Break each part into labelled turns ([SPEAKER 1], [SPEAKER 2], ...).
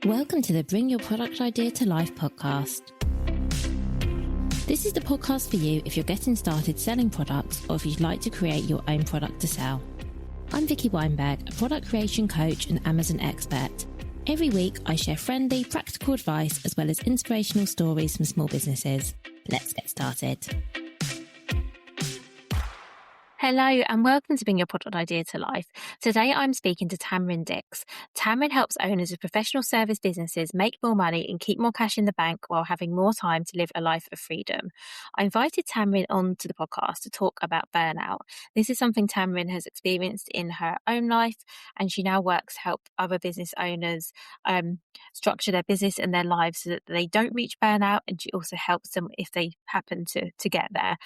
[SPEAKER 1] Welcome to the Bring Your Product Idea to Life podcast. This is the podcast for you if you're getting started selling products or if you'd like to create your own product to sell. I'm Vicky Weinberg, a product creation coach and Amazon expert. Every week, I share friendly, practical advice as well as inspirational stories from small businesses. Let's get started. Hello and welcome to Bring Your Product Idea to Life. Today I'm speaking to Tamrin Dicks. Tamrin helps owners of professional service businesses make more money and keep more cash in the bank while having more time to live a life of freedom. I invited Tamrin onto the podcast to talk about burnout. This is something Tamrin has experienced in her own life, and she now works to help other business owners structure their business and their lives so that they don't reach burnout, and she also helps them if they happen to get there.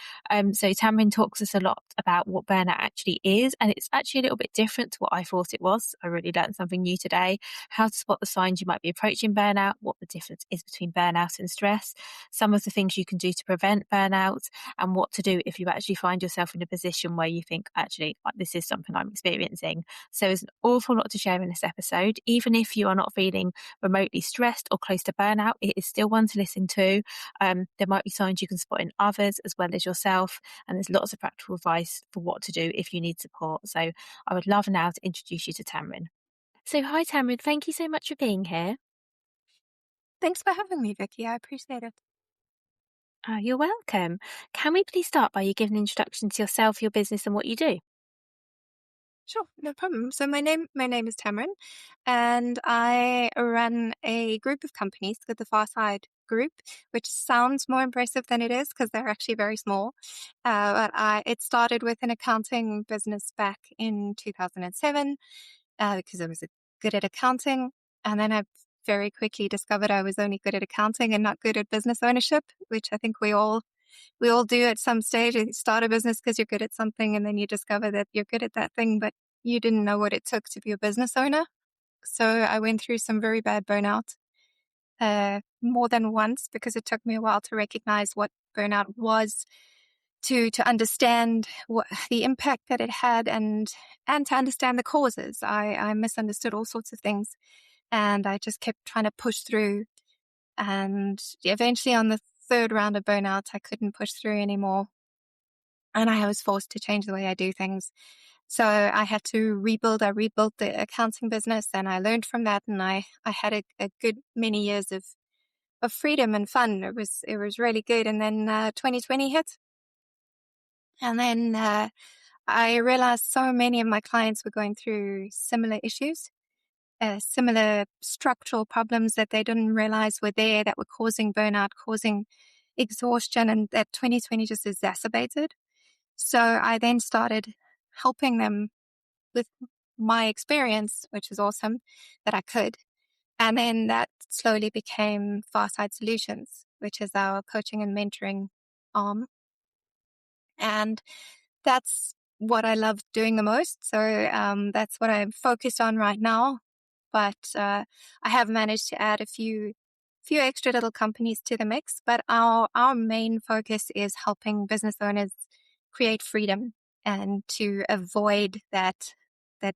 [SPEAKER 1] So Tamrin talks us a lot about what burnout actually is, and it's actually a little bit different to what I thought it was. I really learned something new today. How to spot the signs you might be approaching burnout, what the difference is between burnout and stress, some of the things you can do to prevent burnout, and what to do if you actually find yourself in a position where you think, actually, this is something I'm experiencing. So there's an awful lot to share in this episode. Even if you are not feeling remotely stressed or close to burnout, it is still one to listen to. There might be signs you can spot in others as well as yourself, and there's lots of practical advice for what to do if you need support. So I would love now to introduce you to Tamrin. So hi Tamrin, thank you so much for being here.
[SPEAKER 2] Thanks for having me, Vicky. I appreciate it.
[SPEAKER 1] You're welcome. Can we please start by you giving an introduction to yourself, your business and what you do?
[SPEAKER 2] Sure, no problem. So my name is Tamryn, and I run a group of companies with the Farside Group, which sounds more impressive than it is because they're actually very small. It started with an accounting business back in 2007 because I was good at accounting, and then I very quickly discovered I was only good at accounting and not good at business ownership, which I think we all do at some stage. You start a business because you're good at something, and then you discover that you're good at that thing, but you didn't know what it took to be a business owner. So I went through some very bad burnout more than once because it took me a while to recognize what burnout was, to understand what the impact that it had, and to understand the causes. I misunderstood all sorts of things, and I just kept trying to push through. And eventually on the third round of burnout, I couldn't push through anymore. And I was forced to change the way I do things. So I had to rebuild. I rebuilt the accounting business, and I learned from that. And I had a good many years of freedom and fun. It was really good. And then 2020 hit. And then I realized so many of my clients were going through similar issues. Similar structural problems that they didn't realize were there, that were causing burnout, causing exhaustion, and that 2020 just exacerbated. So I then started helping them with my experience, which was awesome that I could. And then that slowly became Farside Solutions, which is our coaching and mentoring arm. And that's what I love doing the most. So that's what I'm focused on right now. But I have managed to add a few extra little companies to the mix. But our main focus is helping business owners create freedom and to avoid that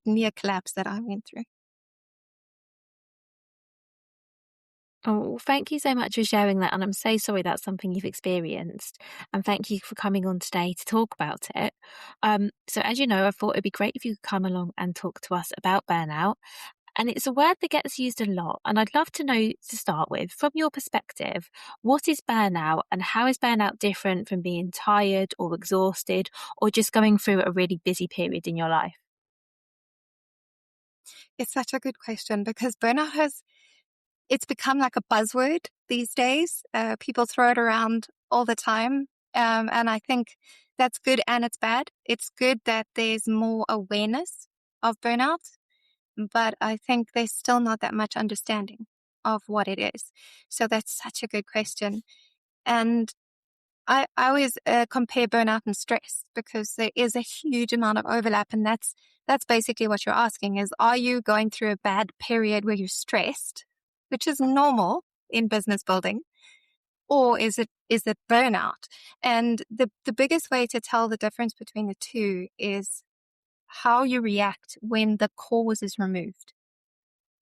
[SPEAKER 2] near collapse that I went through.
[SPEAKER 1] Oh, thank you so much for sharing that. And I'm so sorry that's something you've experienced. And thank you for coming on today to talk about it. So as you know, I thought it'd be great if you could come along and talk to us about burnout. And it's a word that gets used a lot. And I'd love to know, to start with, from your perspective, what is burnout and how is burnout different from being tired or exhausted or just going through a really busy period in your life?
[SPEAKER 2] It's such a good question because burnout it's become like a buzzword these days. People throw it around all the time. And I think that's good and it's bad. It's good that there's more awareness of burnout, but I think there's still not that much understanding of what it is. So that's such a good question. And I always compare burnout and stress because there is a huge amount of overlap. And that's basically what you're asking is, are you going through a bad period where you're stressed, which is normal in business building, or is it burnout? And the biggest way to tell the difference between the two is how you react when the cause is removed.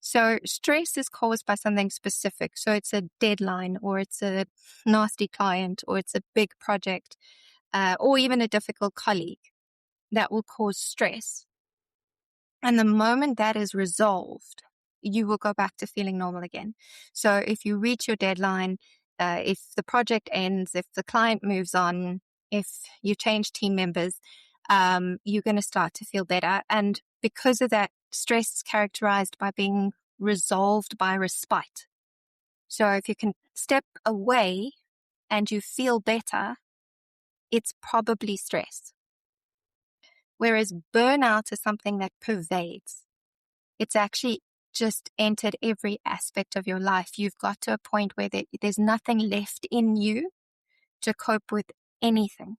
[SPEAKER 2] So stress is caused by something specific. So it's a deadline, or it's a nasty client, or it's a big project, or even a difficult colleague that will cause stress. And the moment that is resolved, you will go back to feeling normal again. So if you reach your deadline, if the project ends, if the client moves on, if you change team members, you're going to start to feel better. And because of that, stress is characterized by being resolved by respite. So if you can step away and you feel better, it's probably stress. Whereas burnout is something that pervades. It's actually just entered every aspect of your life. You've got to a point where there's nothing left in you to cope with anything.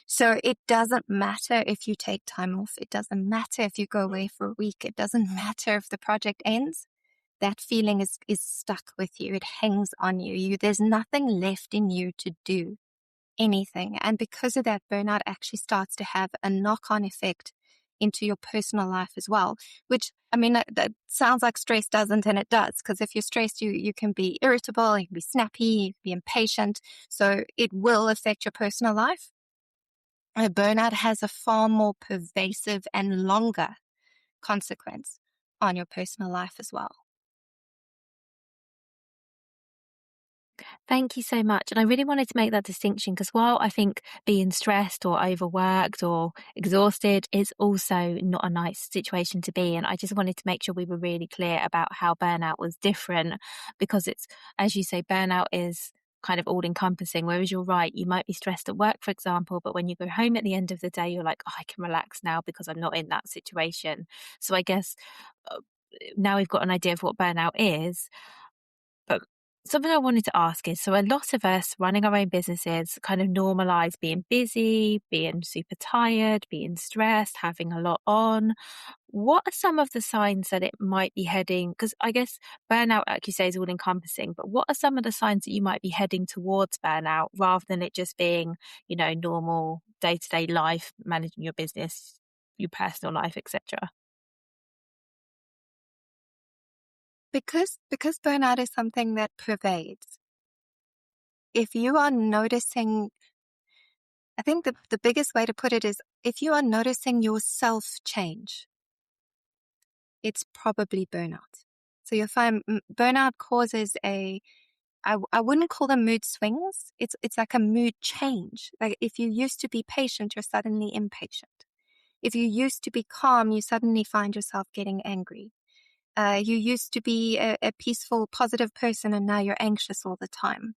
[SPEAKER 2] So it doesn't matter if you take time off. It doesn't matter if you go away for a week. It doesn't matter if the project ends. That feeling is stuck with you. It hangs on you. There's nothing left in you to do anything. And because of that, burnout actually starts to have a knock-on effect into your personal life as well, which, I mean, that sounds like stress doesn't, and it does, because if you're stressed, you can be irritable, you can be snappy, you can be impatient. So it will affect your personal life. Burnout has a far more pervasive and longer consequence on your personal life as well.
[SPEAKER 1] Thank you so much. And I really wanted to make that distinction because while I think being stressed or overworked or exhausted is also not a nice situation to be in, I just wanted to make sure we were really clear about how burnout was different, because it's, as you say, burnout is kind of all encompassing. Whereas you're right, you might be stressed at work, for example, but when you go home at the end of the day, you're like, oh, I can relax now because I'm not in that situation. So I guess now we've got an idea of what burnout is. But something I wanted to ask is, so a lot of us running our own businesses kind of normalize being busy, being super tired, being stressed, having a lot on. What are some of the signs that it might be heading? Because I guess burnout, like you say, is all encompassing, but what are some of the signs that you might be heading towards burnout rather than it just being, normal day-to-day life, managing your business, your personal life, etc.?
[SPEAKER 2] Because burnout is something that pervades. If you are noticing, I think the biggest way to put it is, if you are noticing yourself change, it's probably burnout. So you'll find burnout causes I wouldn't call them mood swings. It's like a mood change. Like if you used to be patient, you're suddenly impatient. If you used to be calm, you suddenly find yourself getting angry. You used to be a peaceful, positive person, and now you're anxious all the time.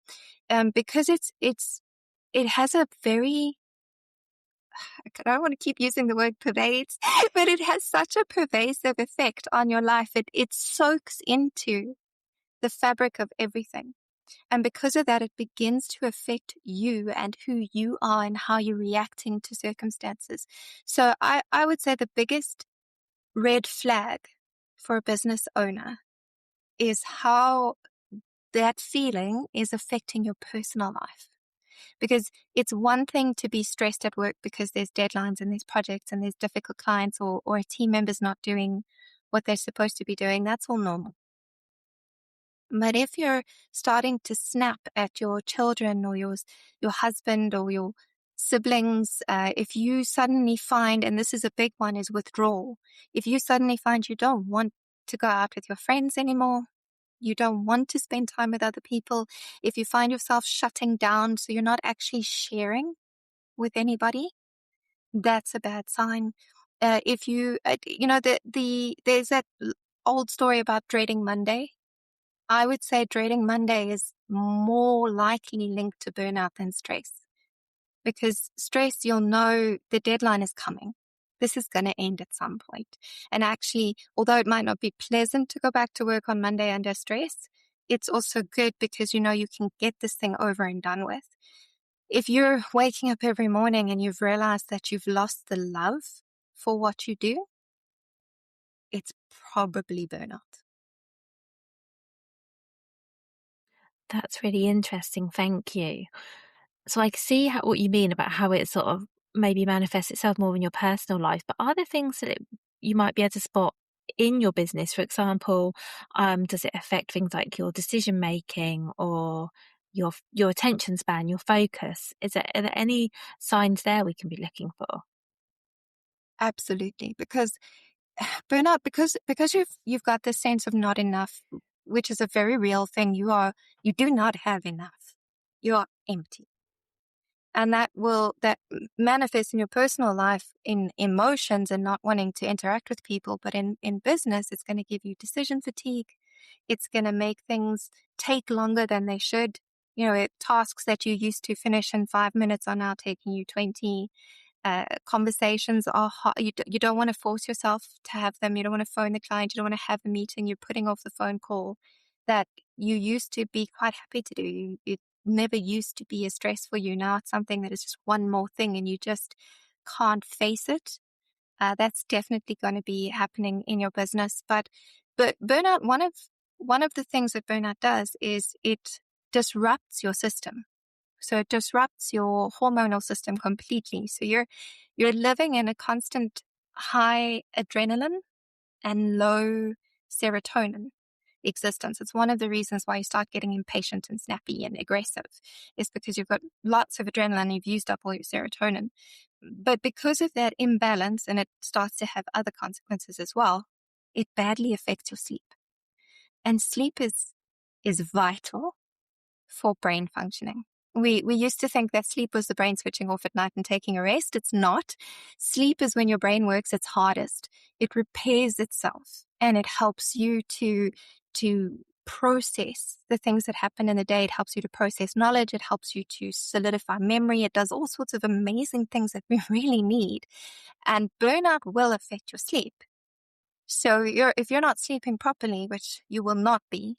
[SPEAKER 2] Because it has a very, I don't want to keep using the word pervades, but it has such a pervasive effect on your life. It soaks into the fabric of everything. And because of that, it begins to affect you and who you are and how you're reacting to circumstances. So I would say the biggest red flag for a business owner is how that feeling is affecting your personal life. Because it's one thing to be stressed at work because there's deadlines and there's projects and there's difficult clients, or a team member's not doing what they're supposed to be doing. That's all normal. But if you're starting to snap at your children or your husband or your siblings, if you suddenly find, and this is a big one, is withdrawal. If you suddenly find you don't want to go out with your friends anymore, you don't want to spend time with other people, if you find yourself shutting down so you're not actually sharing with anybody, that's a bad sign. If you, there's that old story about dreading Monday. I would say dreading Monday is more likely linked to burnout than stress. Because stress, you'll know the deadline is coming. This is going to end at some point. And actually, although it might not be pleasant to go back to work on Monday under stress, it's also good because you know you can get this thing over and done with. If you're waking up every morning and you've realized that you've lost the love for what you do, it's probably burnout.
[SPEAKER 1] That's really interesting. Thank you. So I see what you mean about how it sort of maybe manifests itself more in your personal life, but are there things that you might be able to spot in your business? For example, does it affect things like your decision making or your attention span, your focus? Are there any signs there we can be looking for?
[SPEAKER 2] Absolutely. Because burnout, because you've got this sense of not enough, which is a very real thing. You do not have enough. You are empty. And that manifests in your personal life in emotions and not wanting to interact with people. But in business, it's going to give you decision fatigue. It's going to make things take longer than they should. Tasks that you used to finish in 5 minutes are now taking you 20. Conversations are hard. You don't want to force yourself to have them. You don't want to phone the client. You don't want to have a meeting. You're putting off the phone call that you used to be quite happy to do. It never used to be a stress for you. Now it's something that is just one more thing and you just can't face it. That's definitely going to be happening in your business. But burnout, one of the things that burnout does is it disrupts your system. So it disrupts your hormonal system completely. So you're living in a constant high adrenaline and low serotonin existence. It's one of the reasons why you start getting impatient and snappy and aggressive, is because you've got lots of adrenaline, you've used up all your serotonin. But because of that imbalance, and it starts to have other consequences as well, it badly affects your sleep. And sleep is vital for brain functioning. We used to think that sleep was the brain switching off at night and taking a rest. It's not. Sleep is when your brain works its hardest. It repairs itself and it helps you to process the things that happen in the day. It helps you to process knowledge. It helps you to solidify memory. It does all sorts of amazing things that we really need. And burnout will affect your sleep. So if you're not sleeping properly, which you will not be,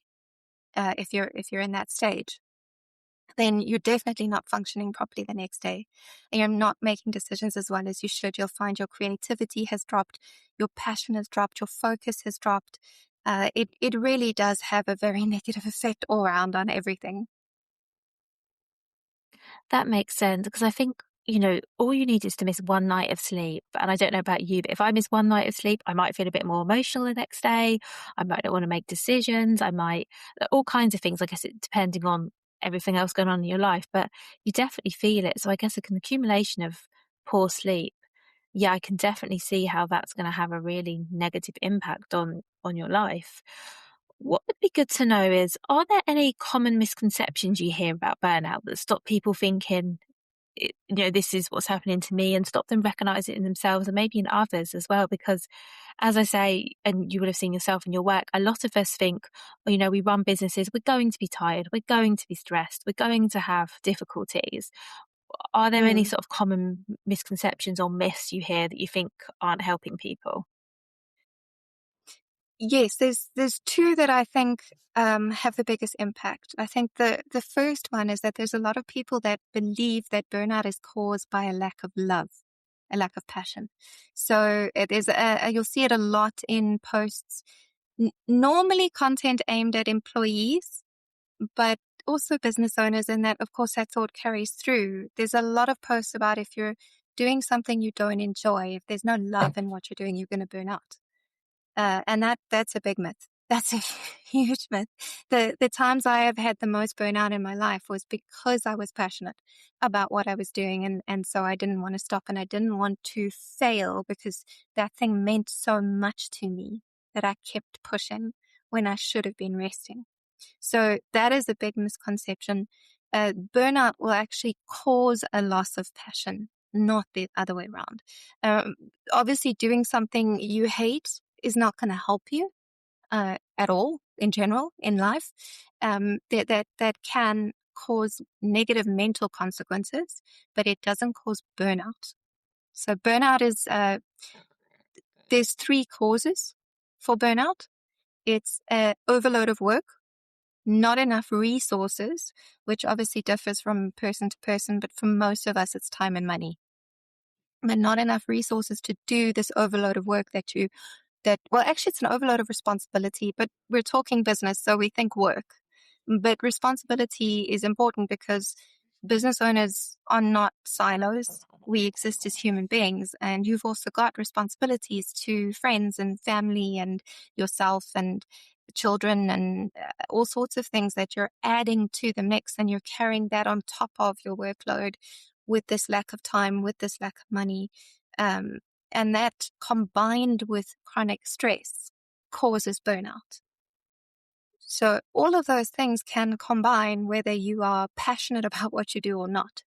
[SPEAKER 2] if you're in that stage, then you're definitely not functioning properly the next day. And you're not making decisions as well as you should. You'll find your creativity has dropped, your passion has dropped, your focus has dropped. It really does have a very negative effect all around on everything.
[SPEAKER 1] That makes sense because I think, all you need is to miss one night of sleep. And I don't know about you, but if I miss one night of sleep, I might feel a bit more emotional the next day. I might not want to make decisions. I might, all kinds of things, I guess, depending on everything else going on in your life, but you definitely feel it. So I guess an accumulation of poor sleep, yeah, I can definitely see how that's going to have a really negative impact on your life. What would be good to know is, are there any common misconceptions you hear about burnout that stop people thinking, this is what's happening to me, and stop them recognize it in themselves and maybe in others as well? Because as I say, and you would have seen yourself in your work, a lot of us think, we run businesses, we're going to be tired, we're going to be stressed, we're going to have difficulties. Are there any
[SPEAKER 2] Mm.
[SPEAKER 1] sort of common misconceptions or myths you hear that you think aren't helping people?
[SPEAKER 2] Yes, there's two that I think have the biggest impact. I think the first one is that there's a lot of people that believe that burnout is caused by a lack of love, a lack of passion. So it is you'll see it a lot in posts, normally content aimed at employees, but also business owners. And that, of course, that thought carries through. There's a lot of posts about if you're doing something you don't enjoy, if there's no love in what you're doing, you're going to burn out. And that's a big myth. That's a huge myth. The times I have had the most burnout in my life was because I was passionate about what I was doing. And so I didn't want to stop and I didn't want to fail because that thing meant so much to me that I kept pushing when I should have been resting. So that is a big misconception. Burnout will actually cause a loss of passion, not the other way around. Obviously, doing something you hate is not going to help you at all in general in life. That can cause negative mental consequences, but it doesn't cause burnout. So burnout is there's three causes for burnout. It's overload of work, not enough resources, which obviously differs from person to person, but for most of us, it's time and money. But not enough resources to do this overload of work well, actually, it's an overload of responsibility, but we're talking business, so we think work. But responsibility is important because business owners are not silos. we exist as human beings, and you've also got responsibilities to friends and family and yourself and children and all sorts of things that you're adding to the mix, and you're carrying that on top of your workload with this lack of time, with this lack of money. And that combined with chronic stress causes burnout. So all of those things can combine whether you are passionate about what you do or not.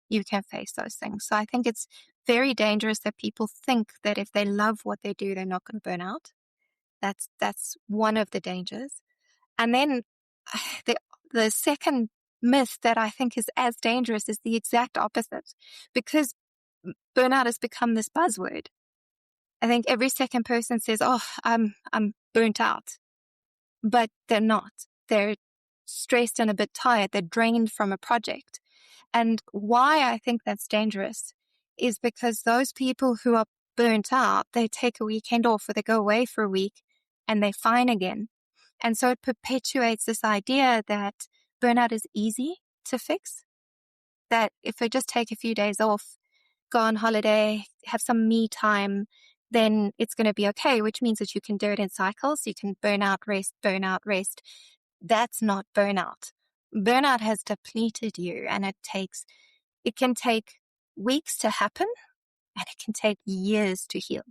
[SPEAKER 2] You can face those things. So I think it's very dangerous that people think that if they love what they do, they're not going to burn out. That's one of the dangers. And then the second myth that I think is as dangerous is the exact opposite, because burnout has become this buzzword. I think every second person says, "Oh, I'm burnt out," but they're not. They're stressed and a bit tired. They're drained from a project. And why I think that's dangerous is because those people who are burnt out, they take a weekend off or they go away for a week and they're fine again. And so it perpetuates this idea that burnout is easy to fix, that if they just take a few days off, go on holiday, have some me time, then it's going to be okay, which means that you can do it in cycles. You can burn out, rest, burn out, rest. That's not burnout. Burnout has depleted you, and it can take weeks to happen, and it can take years to heal.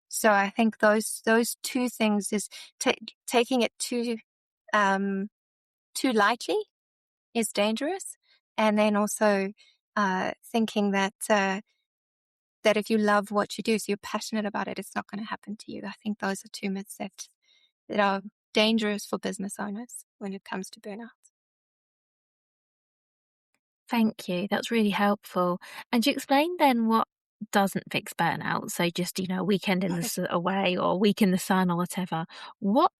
[SPEAKER 2] So I think those two things is taking it too lightly is dangerous, and then also thinking that if you love what you do, so you're passionate about it, it's not going to happen to you. I think those are two myths that are dangerous for business owners when it comes to burnout.
[SPEAKER 1] Thank you. That's really helpful. And you explained then what doesn't fix burnout. So just, a weekend in the away or a week in the sun or whatever. What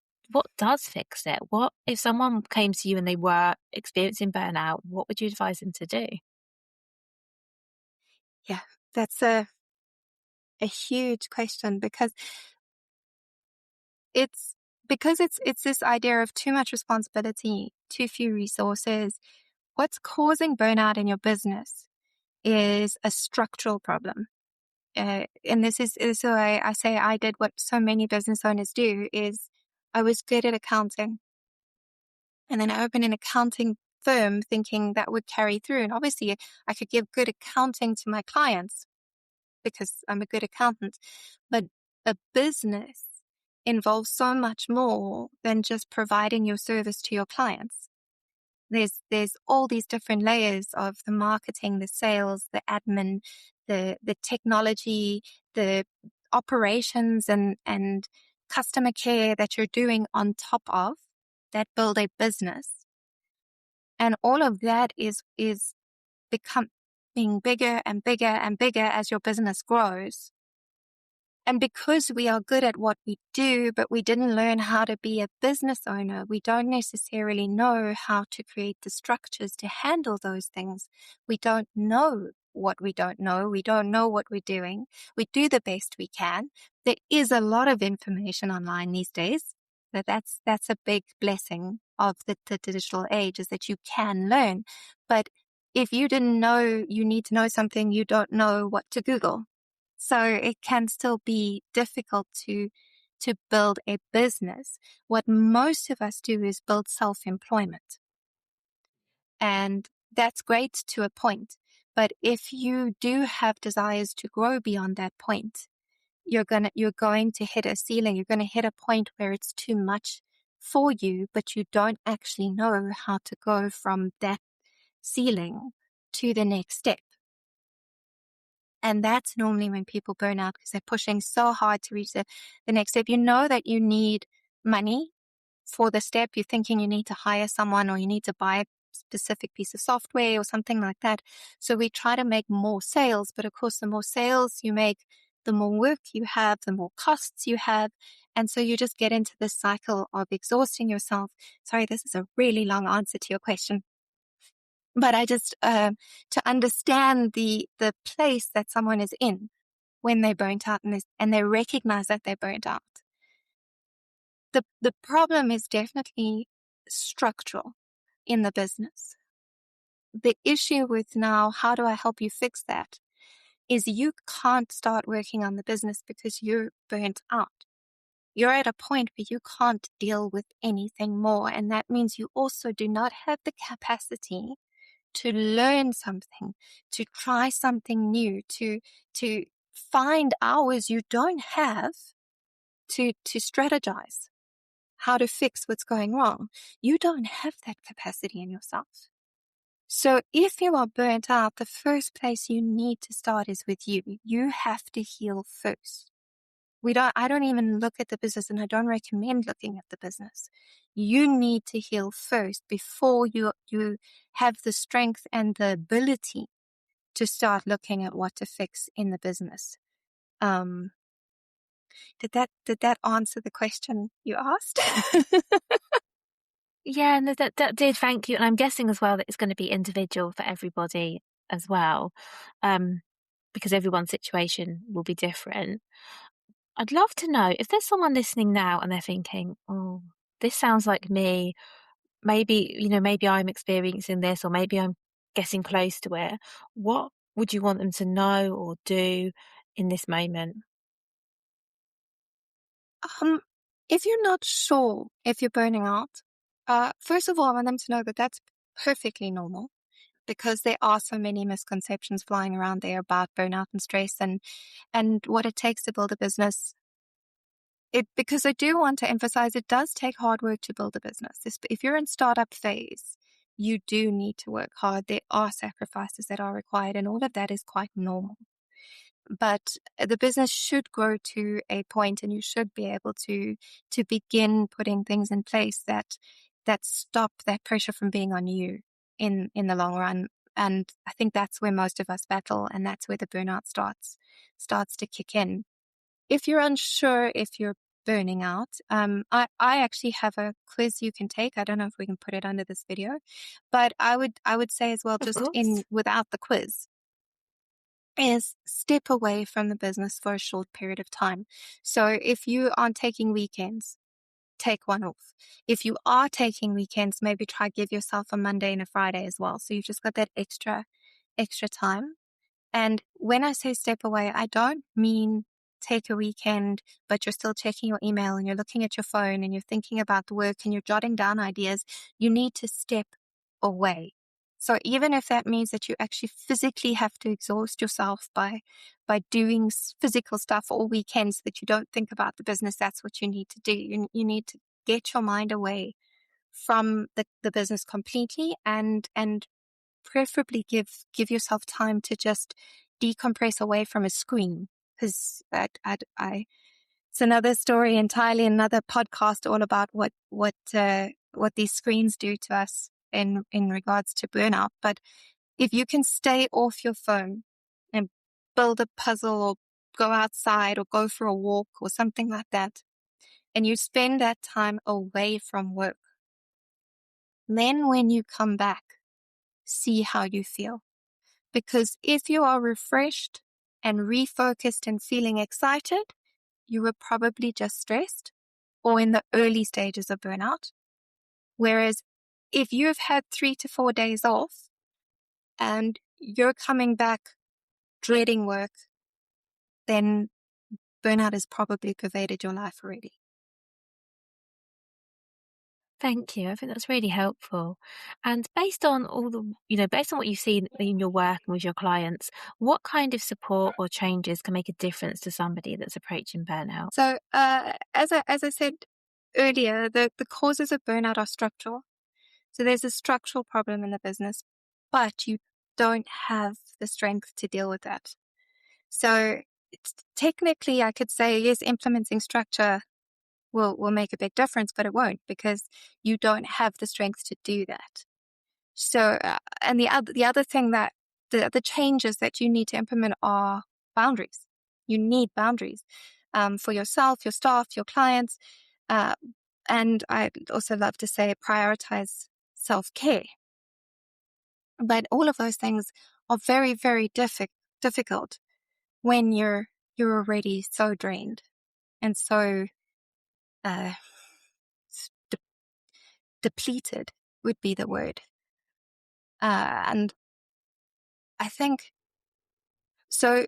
[SPEAKER 1] does fix it? What if someone came to you and they were experiencing burnout, what would you advise them to do?
[SPEAKER 2] Yeah, that's a huge question, because it's this idea of too much responsibility, too few resources. What's causing burnout in your business is a structural problem. And this is why I say I did what so many business owners do, is I was good at accounting. And then I opened an accounting firm thinking that would carry through. And obviously I could give good accounting to my clients because I'm a good accountant. But a business involves so much more than just providing your service to your clients. There's all these different layers of the marketing, the sales, the admin, the technology, the operations and customer care that you're doing on top of that build a business. And all of that is becoming bigger and bigger and bigger as your business grows. And because we are good at what we do, but we didn't learn how to be a business owner, we don't necessarily know how to create the structures to handle those things. We don't know what we don't know. We don't know what we're doing. We do the best we can. There is a lot of information online these days. That's a big blessing of the digital age, is that you can learn. But if you didn't know you need to know something, you don't know what to Google. So it can still be difficult to build a business. What most of us do is build self-employment. And that's great to a point. But if you do have desires to grow beyond that point, you're going to hit a ceiling. You're going to hit a point where it's too much for you, but you don't actually know how to go from that ceiling to the next step. And that's normally when people burn out, because they're pushing so hard to reach the next step. You know that you need money for the step. You're thinking you need to hire someone or you need to buy a specific piece of software or something like that. So we try to make more sales. But of course, the more sales you make, the more work you have, the more costs you have. And so you just get into this cycle of exhausting yourself. Sorry, this is a really long answer to your question. But I just, to understand the place that someone is in when they're burnt out and they recognize that they're burnt out. The problem is definitely structural in the business. The issue with now, how do I help you fix that, is you can't start working on the business because you're burnt out. You're at a point where you can't deal with anything more. And that means you also do not have the capacity to learn something, to try something new, to find hours you don't have to strategize how to fix what's going wrong. You don't have that capacity in yourself. So if you are burnt out, the first place you need to start is with you. You have to heal first. I don't even look at the business, and I don't recommend looking at the business. You need to heal first before you have the strength and the ability to start looking at what to fix in the business. Did that answer the question you asked?
[SPEAKER 1] Yeah, no, that did. Thank you. And I'm guessing as well that it's going to be individual for everybody as well, because everyone's situation will be different. I'd love to know if there's someone listening now and they're thinking, oh, this sounds like me. Maybe I'm experiencing this, or maybe I'm getting close to it. What would you want them to know or do in this moment?
[SPEAKER 2] If you're not sure if you're burning out, first of all, I want them to know that that's perfectly normal, because there are so many misconceptions flying around there about burnout and stress and what it takes to build a business. Because I do want to emphasize, it does take hard work to build a business. If you're in startup phase, you do need to work hard. There are sacrifices that are required, and all of that is quite normal. But the business should grow to a point, and you should be able to begin putting things in place that stop that pressure from being on you in the long run. And I think that's where most of us battle, and that's where the burnout starts to kick in. If you're unsure if you're burning out, I actually have a quiz you can take. I don't know if we can put it under this video, but I would say as well,
[SPEAKER 1] Of
[SPEAKER 2] just
[SPEAKER 1] course.
[SPEAKER 2] without the quiz, is step away from the business for a short period of time. So if you aren't taking weekends, take one off. If you are taking weekends, maybe try give yourself a Monday and a Friday as well. So you've just got that extra time. And when I say step away, I don't mean take a weekend, but you're still checking your email and you're looking at your phone and you're thinking about the work and you're jotting down ideas. You need to step away. So even if that means that you actually physically have to exhaust yourself by doing physical stuff all weekend so that you don't think about the business, that's what you need to do. You need to get your mind away from the business completely, and preferably give yourself time to just decompress away from a screen, because it's another story entirely, another podcast all about what these screens do to us in regards to burnout. But if you can stay off your phone and build a puzzle or go outside or go for a walk or something like that, and you spend that time away from work, then when you come back, see how you feel. Because if you are refreshed and refocused and feeling excited, you were probably just stressed or in the early stages of burnout. Whereas if you've had 3 to 4 days off and you're coming back dreading work, then burnout has probably pervaded your life already.
[SPEAKER 1] Thank you. I think that's really helpful. And based on based on what you've seen in your work and with your clients, what kind of support or changes can make a difference to somebody that's approaching burnout?
[SPEAKER 2] So, as I said earlier, the causes of burnout are structural. So there's a structural problem in the business, but you don't have the strength to deal with that. So technically, I could say, yes, implementing structure will make a big difference, but it won't, because you don't have the strength to do that. So, and the other thing that the changes that you need to implement are boundaries. You need boundaries for yourself, your staff, your clients, and I'd also love to say prioritize self-care. But all of those things are very, very difficult when you're already so drained and so depleted would be the word. And I think So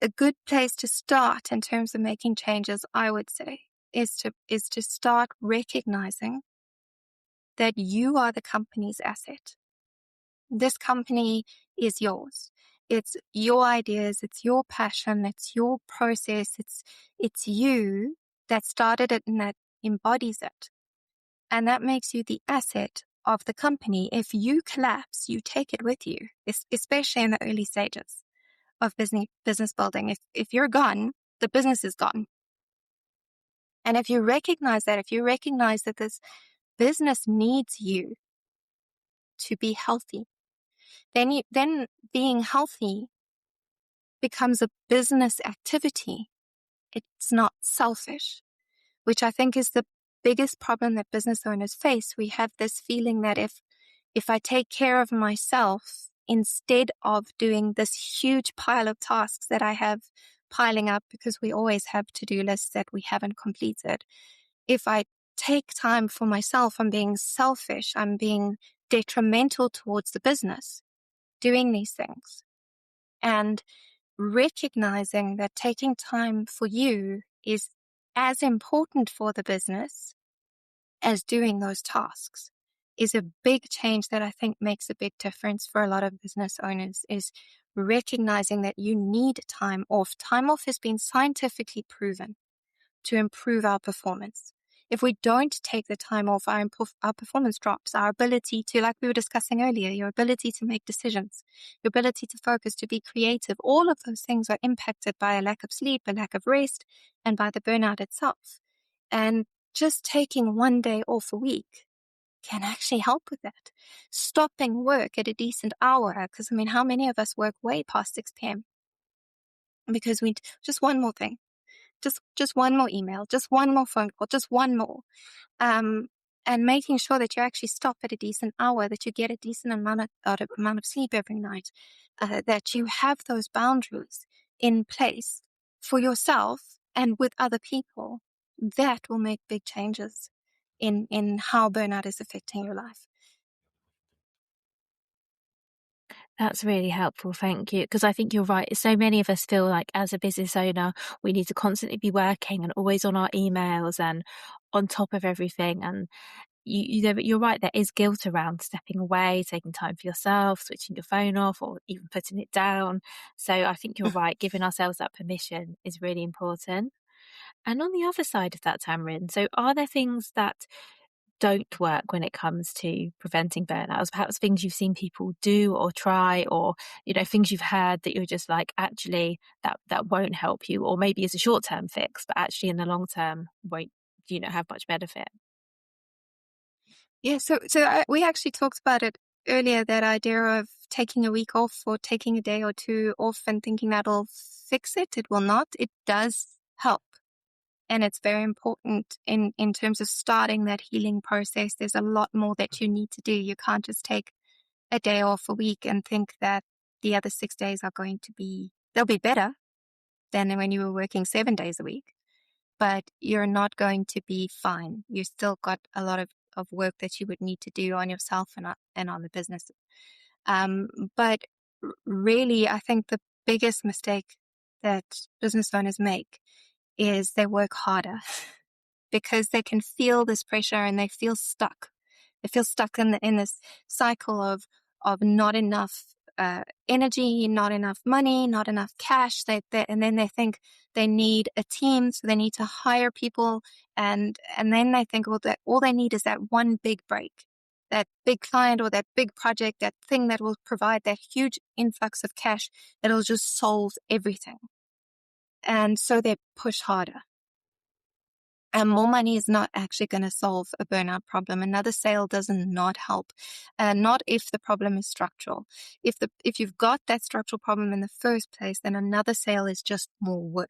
[SPEAKER 2] a good place to start in terms of making changes, I would say, is to start recognizing that you are the company's asset. This company is yours. It's your ideas, it's your passion, it's your process, it's you that started it and that embodies it. And that makes you the asset of the company. If you collapse, you take it with you, especially in the early stages of business building. If you're gone, the business is gone. And if you recognize that this business needs you to be healthy, then being healthy becomes a business activity. It's not selfish, which I think is the biggest problem that business owners face. We have this feeling that if I take care of myself instead of doing this huge pile of tasks that I have piling up, because we always have to-do lists that we haven't completed, if I take time for myself, I'm being selfish, I'm being detrimental towards the business doing these things. And recognizing that taking time for you is as important for the business as doing those tasks is a big change that I think makes a big difference for a lot of business owners, is recognizing that you need time off. Time off has been scientifically proven to improve our performance. If we don't take the time off, our performance drops. Our ability to, like we were discussing earlier, your ability to make decisions, your ability to focus, to be creative, all of those things are impacted by a lack of sleep, a lack of rest, and by the burnout itself. And just taking one day off a week can actually help with that. Stopping work at a decent hour, because how many of us work way past 6 p.m. because we just one more thing. Just one more email, just one more phone call, just one more. And making sure that you actually stop at a decent hour, that you get a decent amount of sleep every night, that you have those boundaries in place for yourself and with other people. That will make big changes in how burnout is affecting your life.
[SPEAKER 1] That's really helpful. Thank you. Because I think you're right. So many of us feel like as a business owner, we need to constantly be working and always on our emails and on top of everything. And you're right. There is guilt around stepping away, taking time for yourself, switching your phone off, or even putting it down. So I think you're right. Giving ourselves that permission is really important. And on the other side of that, Tamrin, so are there things that don't work when it comes to preventing burnout? Perhaps things you've seen people do or try, or things you've heard that you're just like, actually that won't help you, or maybe as a short-term fix, but actually in the long term won't have much benefit.
[SPEAKER 2] Yeah, so we actually talked about it earlier, that idea of taking a week off or taking a day or two off and thinking that'll fix it. It will not. It does help. And it's very important in terms of starting that healing process. There's a lot more that you need to do. You can't just take a day off a week and think that the other 6 days are going to they'll be better than when you were working 7 days a week. But you're not going to be fine. You still got a lot of work that you would need to do on yourself and on the business. But really, I think the biggest mistake that business owners make is they work harder because they can feel this pressure and they feel stuck. They feel stuck in this cycle of not enough energy, not enough money, not enough cash. And then they think they need a team, so they need to hire people. And then they think, well, that all they need is that one big break, that big client or that big project, that thing that will provide that huge influx of cash that'll just solve everything. And so they push harder. And more money is not actually going to solve a burnout problem. Another sale does not help. Not if the problem is structural. If you've got that structural problem in the first place, then another sale is just more work.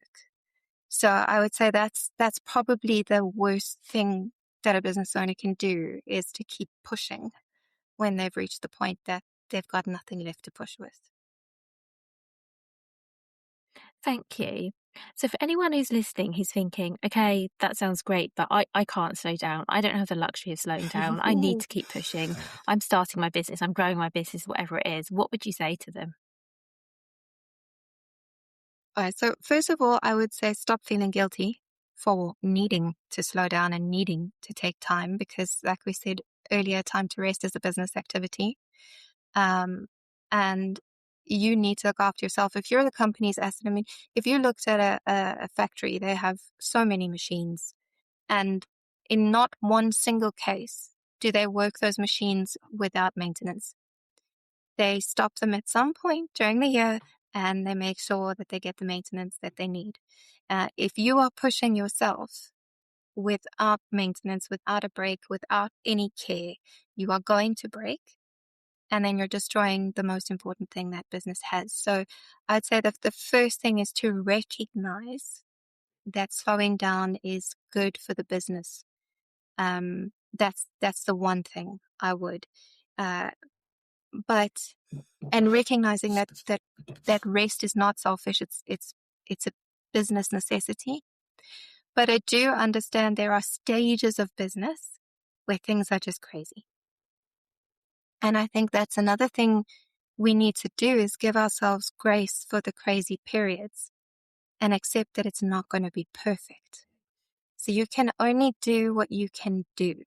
[SPEAKER 2] So I would say that's probably the worst thing that a business owner can do, is to keep pushing when they've reached the point that they've got nothing left to push with.
[SPEAKER 1] Thank you. So for anyone who's listening, who's thinking, okay, that sounds great, but I can't slow down. I don't have the luxury of slowing down. I need to keep pushing. I'm starting my business. I'm growing my business, whatever it is. What would you say to them?
[SPEAKER 2] All right. So first of all, I would say stop feeling guilty for needing to slow down and needing to take time because, like we said earlier, time to rest is a business activity. And you need to look after yourself. If you're the company's asset, I mean, if you looked at a factory, they have so many machines, and in not one single case do they work those machines without maintenance. They stop them at some point during the year and they make sure that they get the maintenance that they need. If you are pushing yourself without maintenance, without a break, without any care, you are going to break, and then you're destroying the most important thing that business has. So I'd say that the first thing is to recognize that slowing down is good for the business. That's the one thing I would. And recognizing that rest is not selfish. It's a business necessity. But I do understand there are stages of business where things are just crazy. And I think that's another thing we need to do is give ourselves grace for the crazy periods and accept that it's not going to be perfect. So you can only do what you can do.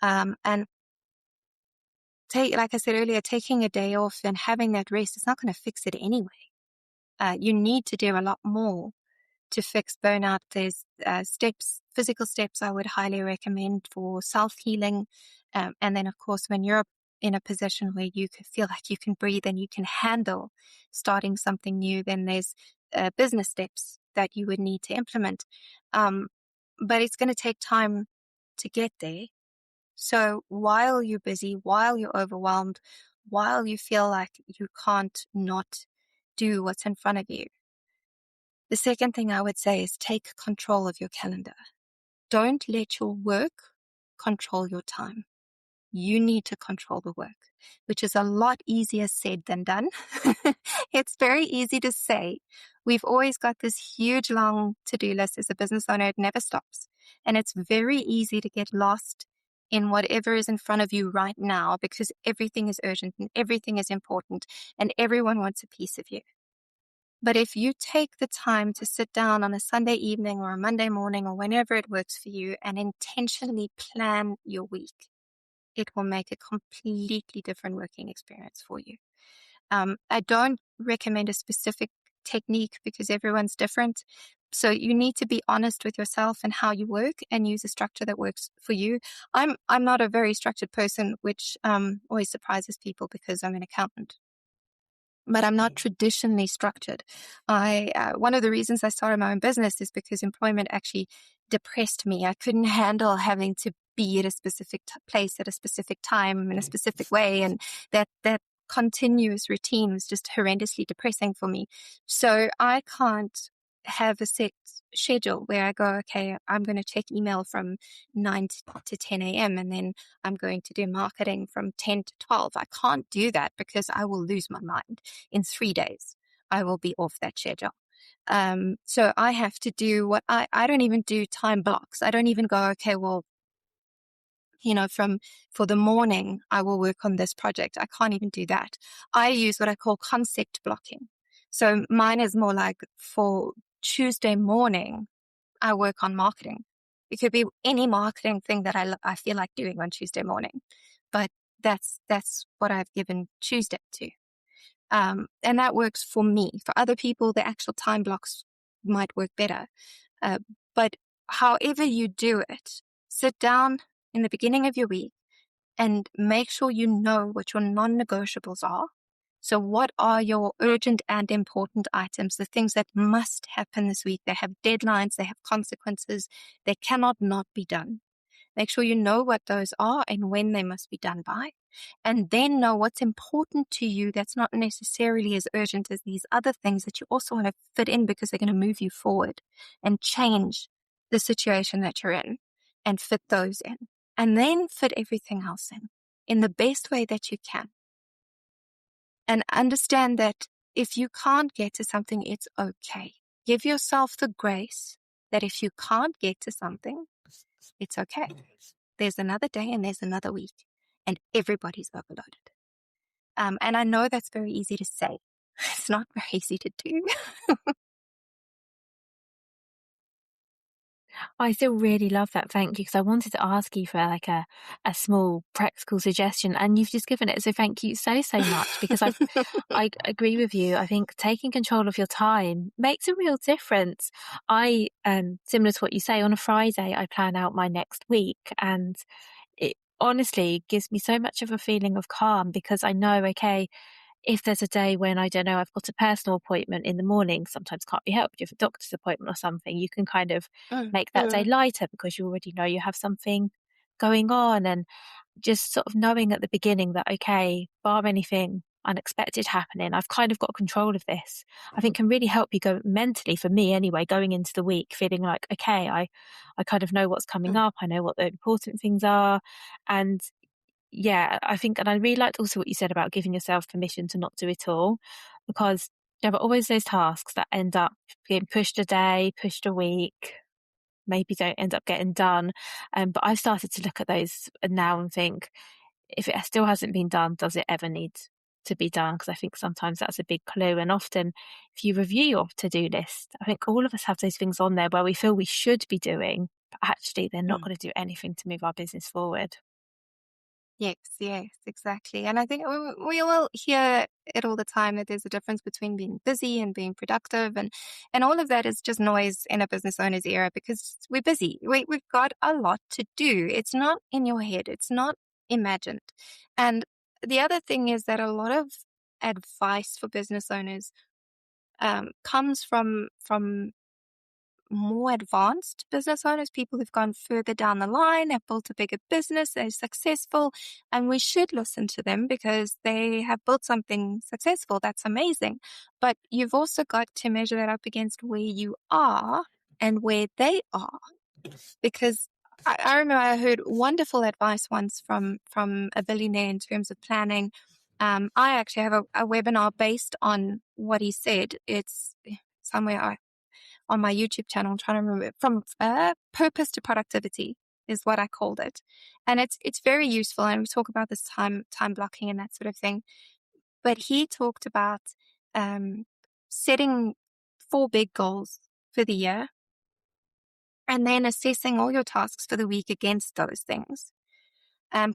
[SPEAKER 2] And like I said earlier, taking a day off and having that rest is not going to fix it anyway. You need to do a lot more to fix burnout. There's physical steps I would highly recommend for self-healing. And then, of course, when you're in a position where you can feel like you can breathe and you can handle starting something new, then there's business steps that you would need to implement. But it's going to take time to get there. So while you're busy, while you're overwhelmed, while you feel like you can't not do what's in front of you, the second thing I would say is take control of your calendar. Don't let your work control your time. You need to control the work, which is a lot easier said than done. It's very easy to say. We've always got this huge long to-do list as a business owner. It never stops. And it's very easy to get lost in whatever is in front of you right now because everything is urgent and everything is important and everyone wants a piece of you. But if you take the time to sit down on a Sunday evening or a Monday morning or whenever it works for you and intentionally plan your week, it will make a completely different working experience for you. I don't recommend a specific technique because everyone's different. So you need to be honest with yourself and how you work and use a structure that works for you. I'm not a very structured person, which always surprises people because I'm an accountant. But I'm not traditionally structured. One of the reasons I started my own business is because employment actually depressed me. I couldn't handle having to be at a specific place at a specific time in a specific way, and that continuous routine was just horrendously depressing for me. So I can't have a set schedule where I go, okay, I'm going to check email from 9 to 10 a.m. and then I'm going to do marketing from 10 to 12. I can't do that because I will lose my mind. In 3 days, I will be off that schedule. So I have to do what I don't even do time blocks. I don't even go, okay, well, for the morning, I will work on this project. I can't even do that. I use what I call concept blocking. So mine is more like for Tuesday morning, I work on marketing. It could be any marketing thing that I feel like doing on Tuesday morning, but that's what I've given Tuesday to. And that works for me. For other people, the actual time blocks might work better. But however you do it, sit down in the beginning of your week and make sure you know what your non-negotiables are. So what are your urgent and important items, the things that must happen this week? They have deadlines, they have consequences, they cannot not be done. Make sure you know what those are and when they must be done by. And then know what's important to you that's not necessarily as urgent as these other things that you also want to fit in because they're going to move you forward and change the situation that you're in and fit those in. And then fit everything else in the best way that you can. And understand that if you can't get to something, it's okay. Give yourself the grace that if you can't get to something, it's okay. There's another day and there's another week, and everybody's overloaded. And I know that's very easy to say. It's not very easy to do.
[SPEAKER 1] I still really love that. Thank you. Because I wanted to ask you for like a small practical suggestion and you've just given it. So thank you so, so much because I agree with you. I think taking control of your time makes a real difference. Similar to what you say, on a Friday, I plan out my next week and it honestly gives me so much of a feeling of calm because I know, okay, if there's a day when I don't know, I've got a personal appointment in the morning, sometimes can't be helped, you have a doctor's appointment or something, you can kind of
[SPEAKER 2] Mm,
[SPEAKER 1] make that day
[SPEAKER 2] mm,
[SPEAKER 1] lighter because you already know you have something going on. And just sort of knowing at the beginning that, okay, bar anything unexpected happening, I've kind of got control of this, I think can really help you go mentally, for me anyway, going into the week, feeling like, okay, I kind of know what's coming
[SPEAKER 2] mm,
[SPEAKER 1] up, I know what the important things are. And yeah, I think, and I really liked also what you said about giving yourself permission to not do it all, because there are always those tasks that end up being pushed a day, pushed a week, maybe don't end up getting done. But I've started to look at those now and think, if it still hasn't been done, does it ever need to be done? Because I think sometimes that's a big clue. And often, if you review your to-do list, I think all of us have those things on there where we feel we should be doing, but actually they're not
[SPEAKER 2] mm.
[SPEAKER 1] going to do anything to move our business forward.
[SPEAKER 2] Yes, yes, exactly. And I think we all hear it all the time that there's a difference between being busy and being productive, and all of that is just noise in a business owner's era because we're busy. We've got a lot to do. It's not in your head. It's not imagined. And the other thing is that a lot of advice for business owners comes from more advanced business owners, people who've gone further down the line, have built a bigger business, they're successful, and we should listen to them because they have built something successful. That's amazing. But you've also got to measure that up against where you are and where they are. Because I remember I heard wonderful advice once from a billionaire in terms of planning. I actually have a webinar based on what he said. It's somewhere on my YouTube channel. I'm trying to remember, from purpose to productivity is what I called it. And it's very useful. And we talk about this time blocking and that sort of thing. But he talked about setting 4 big goals for the year and then assessing all your tasks for the week against those things.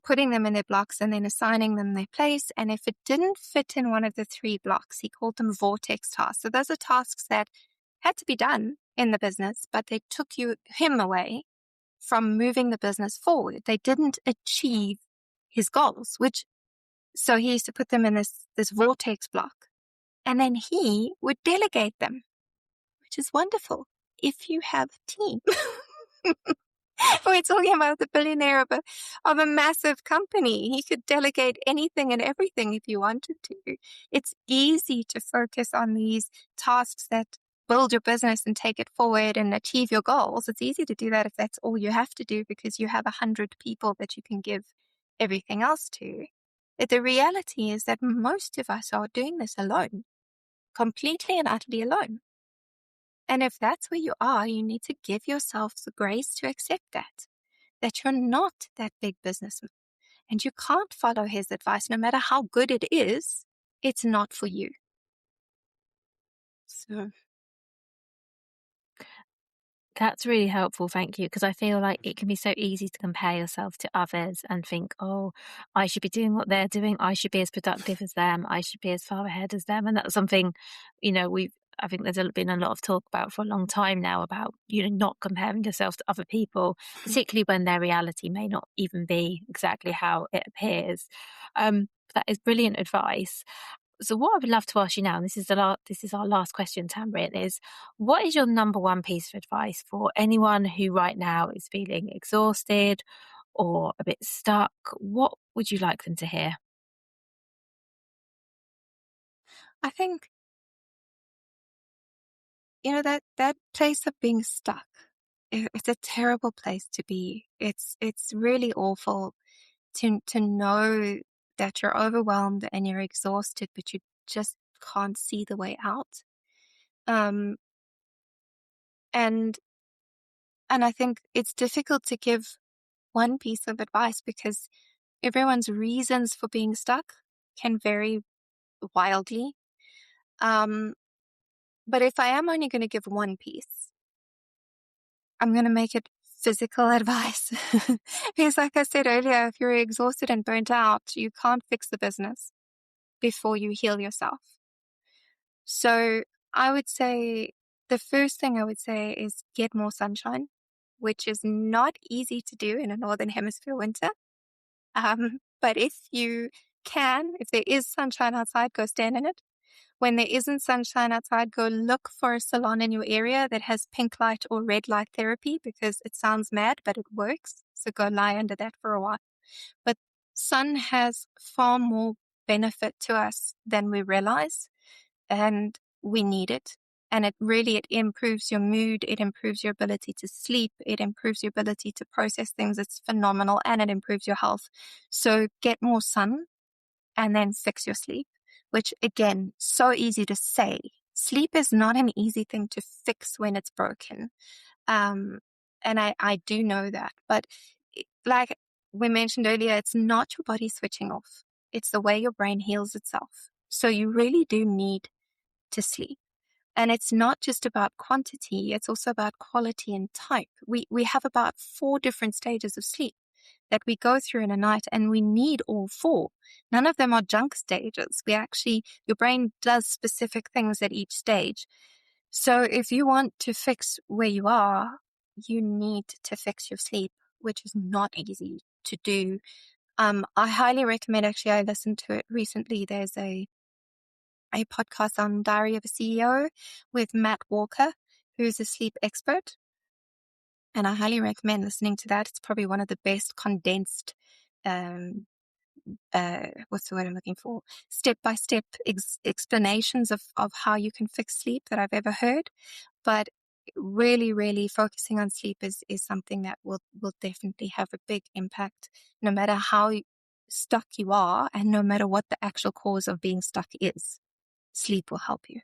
[SPEAKER 2] Putting them in their blocks and then assigning them their place. And if it didn't fit in one of the 3 blocks, he called them vortex tasks. So those are tasks that had to be done in the business, but they took him away from moving the business forward. They didn't achieve his goals, so he used to put them in this vortex block. And then he would delegate them, which is wonderful if you have a team. We're talking about the billionaire of a massive company. He could delegate anything and everything if he wanted to. It's easy to focus on these tasks that build your business and take it forward and achieve your goals. It's easy to do that if that's all you have to do because you have 100 people that you can give everything else to. But the reality is that most of us are doing this alone, completely and utterly alone. And if that's where you are, you need to give yourself the grace to accept that you're not that big businessman and you can't follow his advice. No matter how good it is, it's not for you. So,
[SPEAKER 1] That's really helpful, thank you, because I feel like it can be so easy to compare yourself to others and think, oh, I should be doing what they're doing. I should be as productive as them. I should be as far ahead as them. And that's something, I think there's been a lot of talk about for a long time now about, not comparing yourself to other people, particularly when their reality may not even be exactly how it appears. That is brilliant advice. So what I would love to ask you now, and this is our last question, Tamryn, is what is your number one piece of advice for anyone who right now is feeling exhausted or a bit stuck? What would you like them to hear?
[SPEAKER 2] I think, that place of being stuck, it's a terrible place to be. It's really awful to know that you're overwhelmed and you're exhausted, but you just can't see the way out. Um, and I think it's difficult to give one piece of advice because everyone's reasons for being stuck can vary wildly. But if I am only going to give one piece, I'm going to make it physical advice. Because like I said earlier, if you're exhausted and burnt out, you can't fix the business before you heal yourself. So I would say the first thing I would say is get more sunshine, which is not easy to do in a Northern Hemisphere winter. But if you can, if there is sunshine outside, go stand in it. When there isn't sunshine outside, go look for a salon in your area that has pink light or red light therapy, because it sounds mad, but it works. So go lie under that for a while. But sun has far more benefit to us than we realize, and we need it. And it improves your mood. It improves your ability to sleep. It improves your ability to process things. It's phenomenal, and it improves your health. So get more sun and then fix your sleep, which again, so easy to say. Sleep is not an easy thing to fix when it's broken. And I do know that, but like we mentioned earlier, it's not your body switching off. It's the way your brain heals itself. So you really do need to sleep. And it's not just about quantity, it's also about quality and type. We have about 4 different stages of sleep that we go through in a night, and we need all 4. None of them are junk stages. Your brain does specific things at each stage. So if you want to fix where you are, you need to fix your sleep, which is not easy to do. I highly recommend, actually, I listened to it recently. There's a podcast on Diary of a CEO with Matt Walker, who's a sleep expert. And I highly recommend listening to that. It's probably one of the best condensed, what's the word I'm looking for? Step-by-step explanations of how you can fix sleep that I've ever heard. But really, really focusing on sleep is something that will definitely have a big impact, no matter how stuck you are, and no matter what the actual cause of being stuck is. Sleep will help you.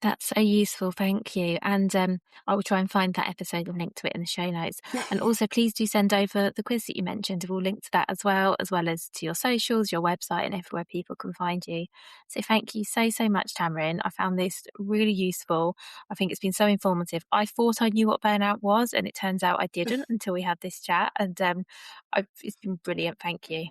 [SPEAKER 1] That's so useful, thank you. And I will try and find that episode and link to it in the show notes. And also, please do send over the quiz that you mentioned. We'll link to that as well as to your socials, your website, and everywhere people can find you. So thank you so much, Tamryn. I found this really useful. I think it's been so informative. I thought I knew what burnout was, and it turns out I didn't until we had this chat. And it's been brilliant. Thank you.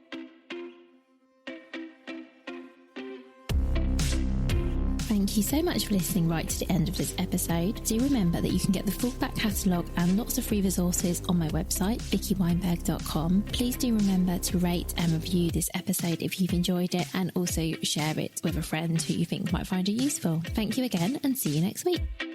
[SPEAKER 3] Thank you so much for listening right to the end of this episode. Do remember that you can get the full back catalogue and lots of free resources on my website, vickyweinberg.com. Please do remember to rate and review this episode if you've enjoyed it, and also share it with a friend who you think might find it useful. Thank you again, and see you next week.